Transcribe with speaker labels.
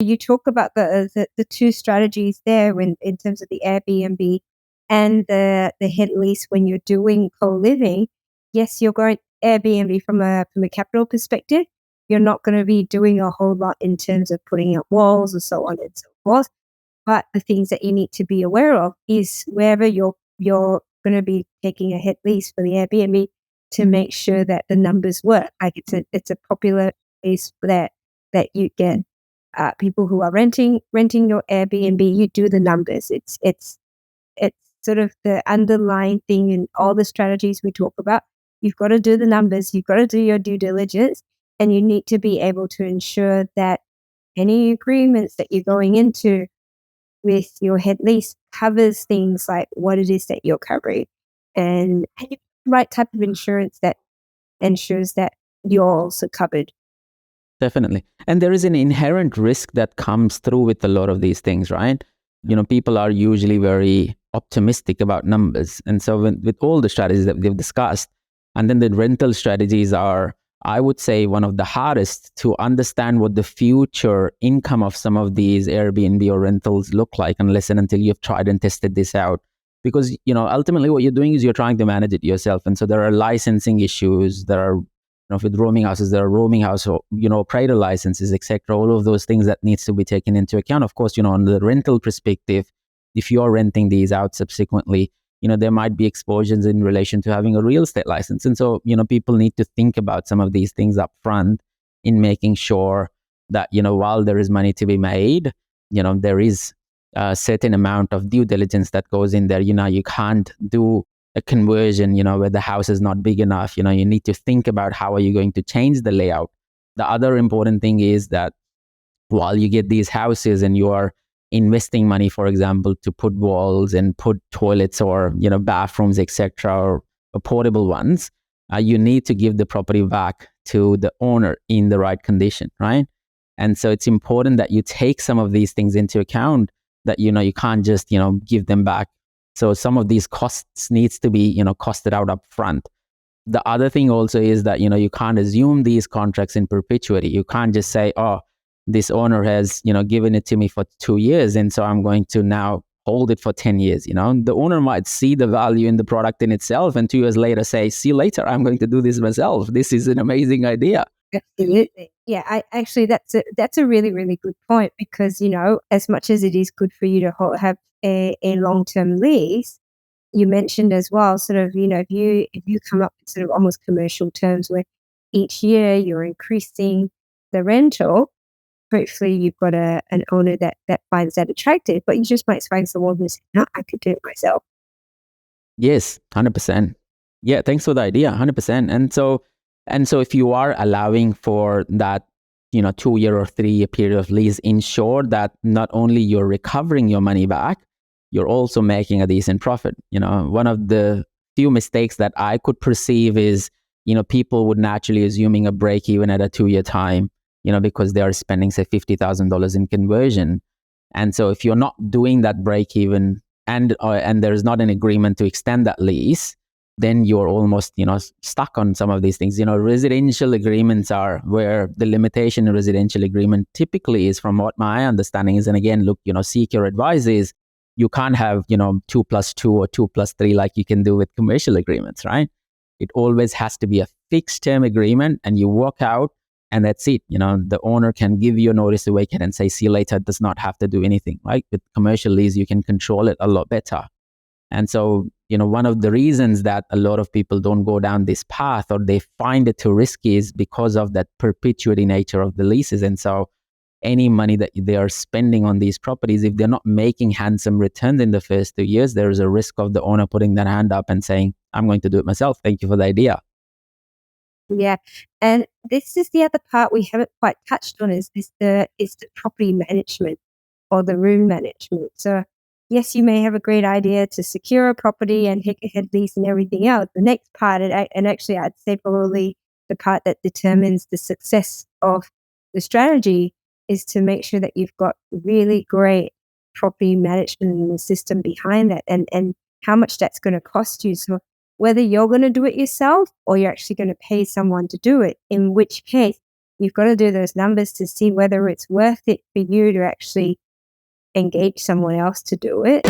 Speaker 1: You talk about the two strategies there when in terms of the Airbnb and the hit lease when you're doing co-living. Yes, you're going Airbnb from a capital perspective. You're not going to be doing a whole lot in terms of putting up walls and so on and so forth. But the things that you need to be aware of is wherever you're going to be taking a hit lease for the Airbnb to make sure that the numbers work. Like it's a popular place that you get people who are renting your Airbnb. You do the numbers. It's sort of the underlying thing in all the strategies we talk about. You've got to do the numbers. You've got to do your due diligence, and you need to be able to ensure that any agreements that you're going into with your head lease covers things like what it is that you're covering and the right type of insurance that ensures that you're also covered.
Speaker 2: Definitely. And there is an inherent risk that comes through with a lot of these things, right? People are usually very optimistic about numbers. And so with all the strategies that we've discussed, and then the rental strategies are, I would say, one of the hardest to understand what the future income of some of these Airbnb or rentals look like unless and until you've tried and tested this out. Because, ultimately what you're doing is you're trying to manage it yourself. And so there are licensing issues, there are with roaming houses, there are roaming house, operator licenses, etc. All of those things that needs to be taken into account. Of course, on the rental perspective, if you're renting these out subsequently, there might be exposures in relation to having a real estate license. And so, people need to think about some of these things up front in making sure that, while there is money to be made, there is a certain amount of due diligence that goes in there. You can't do a conversion, where the house is not big enough. You need to think about how are you going to change the layout. The other important thing is that while you get these houses and you are investing money, for example, to put walls and put toilets or, bathrooms, etc., or portable ones, you need to give the property back to the owner in the right condition, right? And so it's important that you take some of these things into account, that, you can't just, give them back. So some of these costs needs to be, costed out up front. The other thing also is that, you can't assume these contracts in perpetuity. You can't just say, oh, this owner has, given it to me for 2 years, and so I'm going to now hold it for 10 years. The owner might see the value in the product in itself and 2 years later say, see you later, I'm going to do this myself. This is an amazing idea.
Speaker 1: Absolutely. Yeah, that's a really, really good point because, as much as it is good for you to have a long-term lease, you mentioned as well, sort of, if you come up with sort of almost commercial terms where each year you're increasing the rental, hopefully you've got an owner that finds that attractive, but you just might find someone who's, no, I could do it myself.
Speaker 2: Yes, 100%. Yeah, thanks for the idea, 100%. And so if you are allowing for that, 2-year or 3-year period of lease, ensure that not only you're recovering your money back, you're also making a decent profit. One of the few mistakes that I could perceive is, people would naturally assuming a break even at a 2-year time, because they are spending, say, $50,000 in conversion. And so if you're not doing that break even and there's not an agreement to extend that lease, then you're almost, stuck on some of these things. Residential agreements are where the limitation in residential agreement typically is, from what my understanding is, and again, look, seek your advice, is you can't have, 2+2 or 2+3 like you can do with commercial agreements, right? It always has to be a fixed term agreement, and you work out, and that's it. The owner can give you a notice to vacate and say, see you later, does not have to do anything. Right? With commercial lease, you can control it a lot better. And so, one of the reasons that a lot of people don't go down this path, or they find it too risky, is because of that perpetuity nature of the leases. And so any money that they are spending on these properties, if they're not making handsome returns in the first 2 years, there is a risk of the owner putting their hand up and saying, I'm going to do it myself. Thank you for the idea.
Speaker 1: Yeah. And this is the other part we haven't quite touched on is the property management or the room management. So yes, you may have a great idea to secure a property and head lease and everything else. The next part, and actually I'd say probably the part that determines the success of the strategy, is to make sure that you've got really great property management and the system behind that and how much that's going to cost you. So whether you're going to do it yourself or you're actually going to pay someone to do it, in which case you've got to do those numbers to see whether it's worth it for you to actually engage someone else to do it.